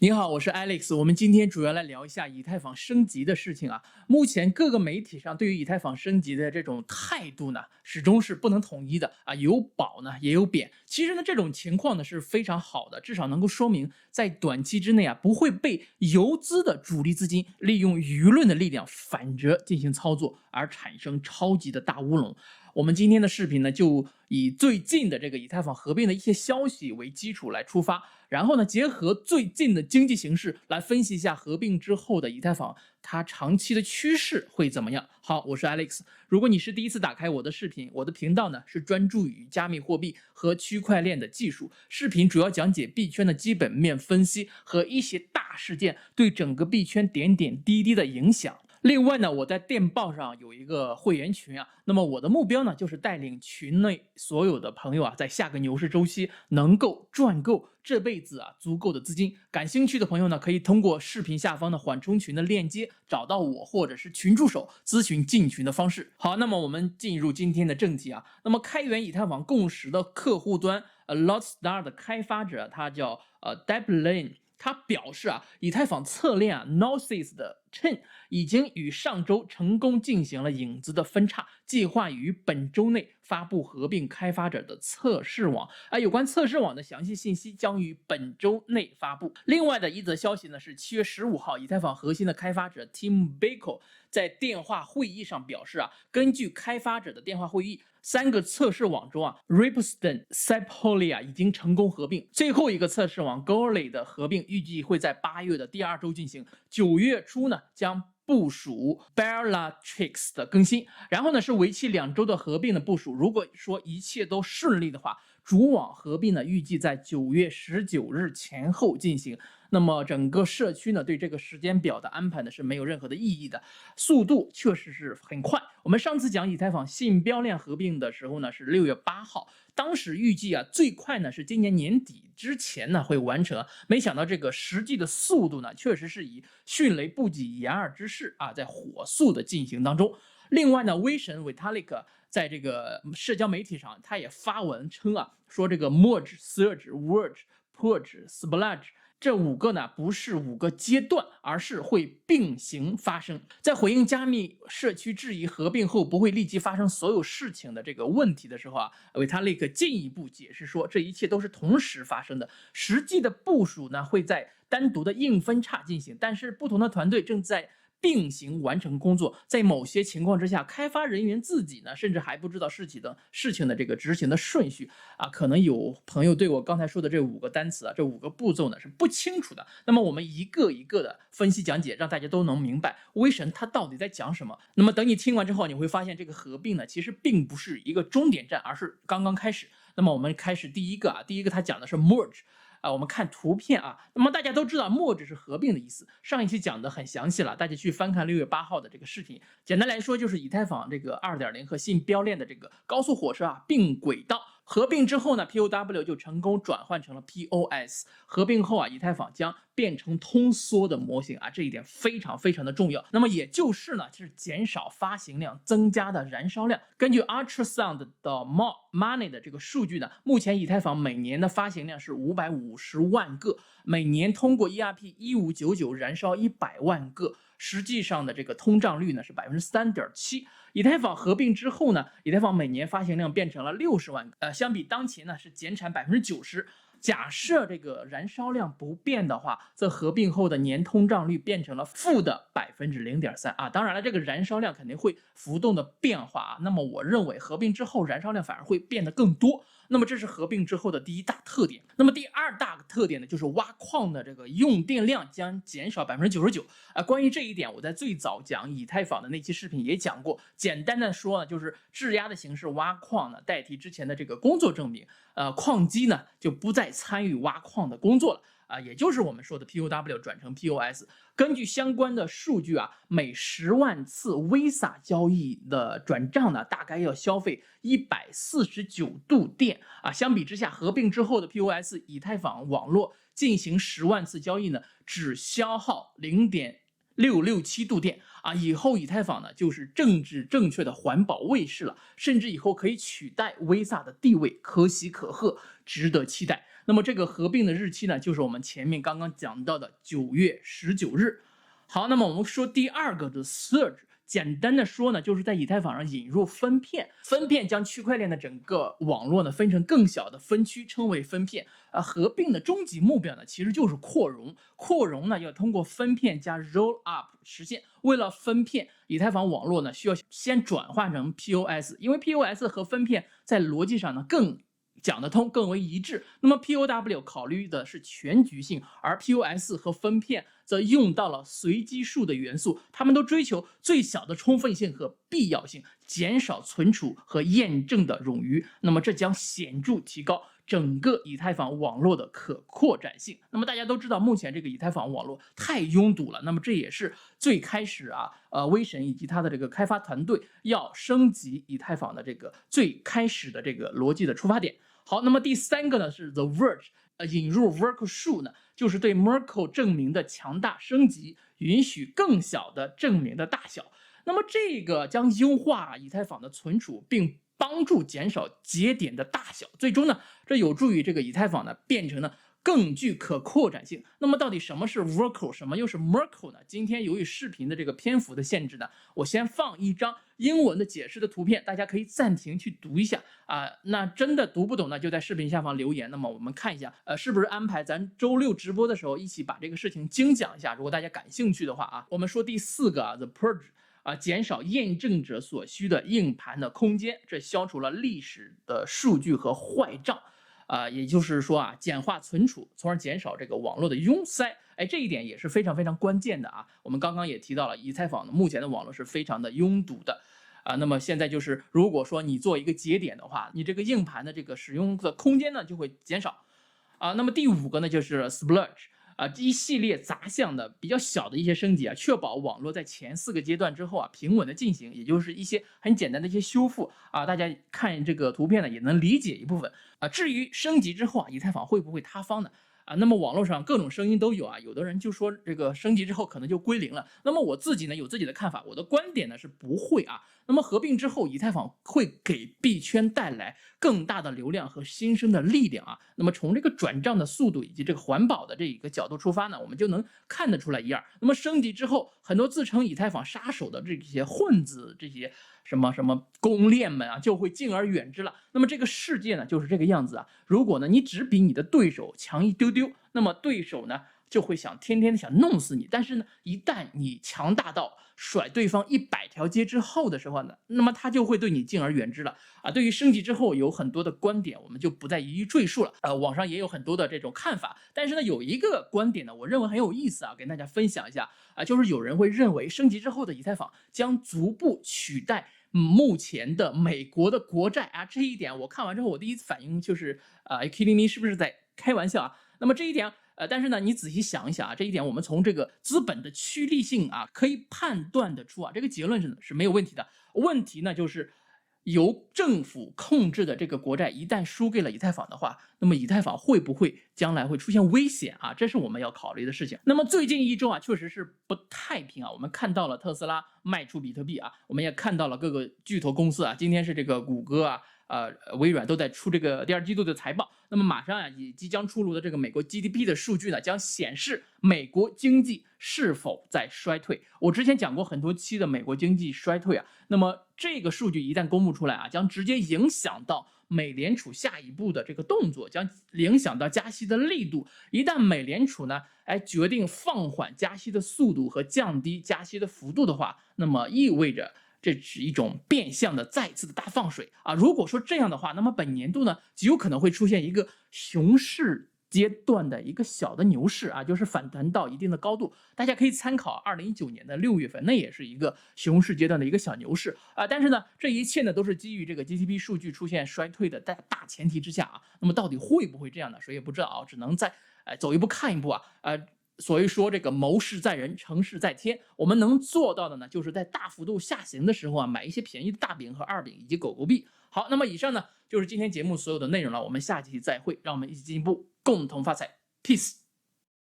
你好，我是 Alex。我们今天主要来聊一下以太坊升级的事情啊。目前各个媒体上对于以太坊升级的这种态度呢，始终是不能统一的啊，有褒呢也有贬。其实呢，这种情况呢是非常好的，至少能够说明在短期之内啊，不会被游资的主力资金利用舆论的力量反着进行操作，而产生超级的大乌龙。我们今天的视频呢，就以最近的这个以太坊合并的一些消息为基础来出发，然后呢，结合最近的经济形势来分析一下合并之后的以太坊它长期的趋势会怎么样。好，我是 Alex。如果你是第一次打开我的视频，我的频道呢是专注于加密货币和区块链的技术，视频主要讲解币圈的基本面分析和一些大事件对整个币圈点点滴滴的影响。另外呢，我在电报上有一个会员群啊，那么我的目标呢，就是带领群内所有的朋友啊，在下个牛市周期能够赚够这辈子啊足够的资金。感兴趣的朋友呢，可以通过视频下方的缓冲群的链接找到我，或者是群助手咨询进群的方式。好，那么我们进入今天的正题啊。那么开源以太坊共识的客户端Lotstar 的开发者，他叫Deblane。他表示啊，以太坊侧链啊 Gnosis 的 Chain 已经与上周成功进行了影子的分叉，计划于本周内发布合并开发者的测试网。有关测试网的详细信息将于本周内发布。另外的一则消息呢是7月15号，以太坊核心的开发者 Tim Bako 在电话会议上表示啊，根据开发者的电话会议，3个测试网中啊 ，Ripston、Sepolia 已经成功合并，最后一个测试网 Goerli 的合并预计会在8月的第2周进行，9月初呢将部署 Bellatrix 的更新，然后呢是为期2周的合并的部署。如果说一切都顺利的话，主网合并呢预计在9月19日前后进行。那么整个社区呢对这个时间表的安排呢是没有任何的意义的，速度确实是很快。我们上次讲以太坊信标链合并的时候呢是6月8号，当时预计啊最快呢是今年年底之前呢会完成，没想到这个实际的速度呢确实是以迅雷不及掩耳之势啊在火速的进行当中。另外呢，威神 Vitalik 在这个社交媒体上他也发文称啊，说这个 Merge、Surge、Verge、Purge、Splurge这5个呢不是5个阶段，而是会并行发生。在回应加密社区质疑合并后不会立即发生所有事情的这个问题的时候啊，维塔利克进一步解释说，这一切都是同时发生的，实际的部署呢会在单独的硬分叉进行，但是不同的团队正在并行完成工作，在某些情况之下，开发人员自己呢，甚至还不知道事情的这个执行的顺序啊。可能有朋友对我刚才说的这5个单词啊，这5个步骤呢是不清楚的。那么我们一个一个的分析讲解，让大家都能明白威神他到底在讲什么。那么等你听完之后，你会发现这个合并呢，其实并不是一个终点站，而是刚刚开始。那么我们开始第一个他讲的是 merge。我们看图片啊，那么大家都知道 merge 是合并的意思，上一期讲的很详细了，大家去翻看6月8号的这个视频。简单来说，就是以太坊这个 2.0 和信标链的这个高速火车啊并轨道。合并之后呢 ，POW 就成功转换成了 POS。合并后啊，以太坊将变成通缩的模型啊，这一点非常非常的重要。那么也就是呢，是减少发行量，增加的燃烧量。根据 Ultrasound 的 Money 的这个数据呢，目前以太坊每年的发行量是550万个，每年通过 ERP1599 燃烧100万个。实际上的这个通胀率呢是 3.7%。以太坊合并之后呢，以太坊每年发行量变成了60万个，相比当前呢是减产 90%。假设这个燃烧量不变的话，这合并后的年通胀率变成了负的 0.3% 啊。当然了，这个燃烧量肯定会浮动的变化啊。那么我认为合并之后燃烧量反而会变得更多。那么这是合并之后的第一大特点。那么第二大特点呢，就是挖矿的这个用电量将减少 99%。关于这一点，我在最早讲以太坊的那期视频也讲过。简单的说呢，就是质押的形式挖矿呢，代替之前的这个工作证明。矿机呢就不再参与挖矿的工作了。也就是我们说的 POW 转成 POS。根据相关的数据啊，每10万次 Visa 交易的转账呢，大概要消费149度电啊。相比之下，合并之后的 POS 以太坊网络进行10万次交易呢，只消耗0.667度电啊。以后以太坊呢就是政治正确的环保卫士了，甚至以后可以取代 Visa 的地位，可喜可贺，值得期待。那么这个合并的日期呢，就是我们前面刚刚讲到的9月19日。好，那么我们说第二个的 Surge， 简单的说呢，就是在以太坊上引入分片，分片将区块链的整个网络呢分成更小的分区，称为分片。合并的终极目标呢，其实就是扩容。扩容呢，要通过分片加 roll up 实现。为了分片，以太坊网络呢需要先转换成 POS， 因为 POS 和分片在逻辑上呢更讲得通，更为一致。那么 POW 考虑的是全局性，而 POS 和分片则用到了随机数的元素，它们都追求最小的充分性和必要性，减少存储和验证的冗余。那么这将显著提高整个以太坊网络的可扩展性。那么大家都知道，目前这个以太坊网络太拥堵了，那么这也是最开始威神以及他的这个开发团队要升级以太坊的这个最开始的这个逻辑的出发点。好，那么第三个呢是 The Verge，引入 Merkle 数呢，就是对 Merkle 证明的强大升级，允许更小的证明的大小。那么这个将优化以太坊的存储，并帮助减少节点的大小，最终呢，这有助于这个以太坊呢变成呢更具可扩展性。那么到底什么是 Merkle， 什么又是 Merkle 呢？今天由于视频的这个篇幅的限制呢，我先放一张英文的解释的图片，大家可以暂停去读一下那真的读不懂呢，就在视频下方留言。那么我们看一下，是不是安排咱周六直播的时候一起把这个事情精讲一下？如果大家感兴趣的话我们说第四个The Purge。减少验证者所需的硬盘的空间，这消除了历史的数据和坏账，也就是说简化存储，从而减少这个网络的拥塞。这一点也是非常非常关键的我们刚刚也提到了，以太坊目前的网络是非常的拥堵的那么现在就是如果说你做一个节点的话，你这个硬盘的这个使用的空间呢就会减少那么第五个呢就是 Splurge。一系列杂项的比较小的一些升级确保网络在前4个阶段之后平稳的进行，也就是一些很简单的一些修复大家看这个图片呢也能理解一部分至于升级之后以太坊会不会塌方呢？那么网络上各种声音都有有的人就说这个升级之后可能就归零了。那么我自己呢有自己的看法，我的观点呢是不会那么合并之后，以太坊会给币圈带来更大的流量和新生的力量那么从这个转账的速度以及这个环保的这一个角度出发呢，我们就能看得出来一二。那么升级之后，很多自称以太坊杀手的这些混子，这些什么公链们就会敬而远之了。那么这个世界呢就是这个样子如果呢你只比你的对手强一丢丢，那么对手呢就会天天想弄死你。但是呢一旦你强大到甩对方100条街之后的时候呢，那么他就会对你敬而远之了对于升级之后有很多的观点，我们就不再一一赘述了网上也有很多的这种看法。但是呢有一个观点呢我认为很有意思跟大家分享一下就是有人会认为升级之后的以太坊将逐步取代目前的美国的国债这一点我看完之后，我第一次反应就是Kidding me 是不是在开玩笑那么这一点但是呢你仔细想一想这一点我们从这个资本的趋利性可以判断得出这个结论是没有问题的。问题呢就是由政府控制的这个国债一旦输给了以太坊的话，那么以太坊会不会将来会出现危险这是我们要考虑的事情。那么最近一周确实是不太平我们看到了特斯拉卖出比特币我们也看到了各个巨头公司今天是这个谷歌微软都在出这个第2季度的财报。那么马上也即将出炉的这个美国 GDP 的数据呢，将显示美国经济是否在衰退。我之前讲过很多期的美国经济衰退那么这个数据一旦公布出来将直接影响到美联储下一步的这个动作，将影响到加息的力度。一旦美联储呢决定放缓加息的速度和降低加息的幅度的话，那么意味着这是一种变相的再次的大放水如果说这样的话，那么本年度呢极有可能会出现一个熊市阶段的一个小的牛市就是反弹到一定的高度。大家可以参考2019年的6月份，那也是一个熊市阶段的一个小牛市但是呢这一切呢都是基于这个 GDP 数据出现衰退的大前提之下那么到底会不会这样呢？谁也不知道只能再走一步看一步所以说这个谋事在人，成事在天。我们能做到的呢，就是在大幅度下行的时候买一些便宜的大饼和二饼以及狗狗币。好，那么以上呢就是今天节目所有的内容了，我们下期再会，让我们一起进一步，共同发财 ，peace。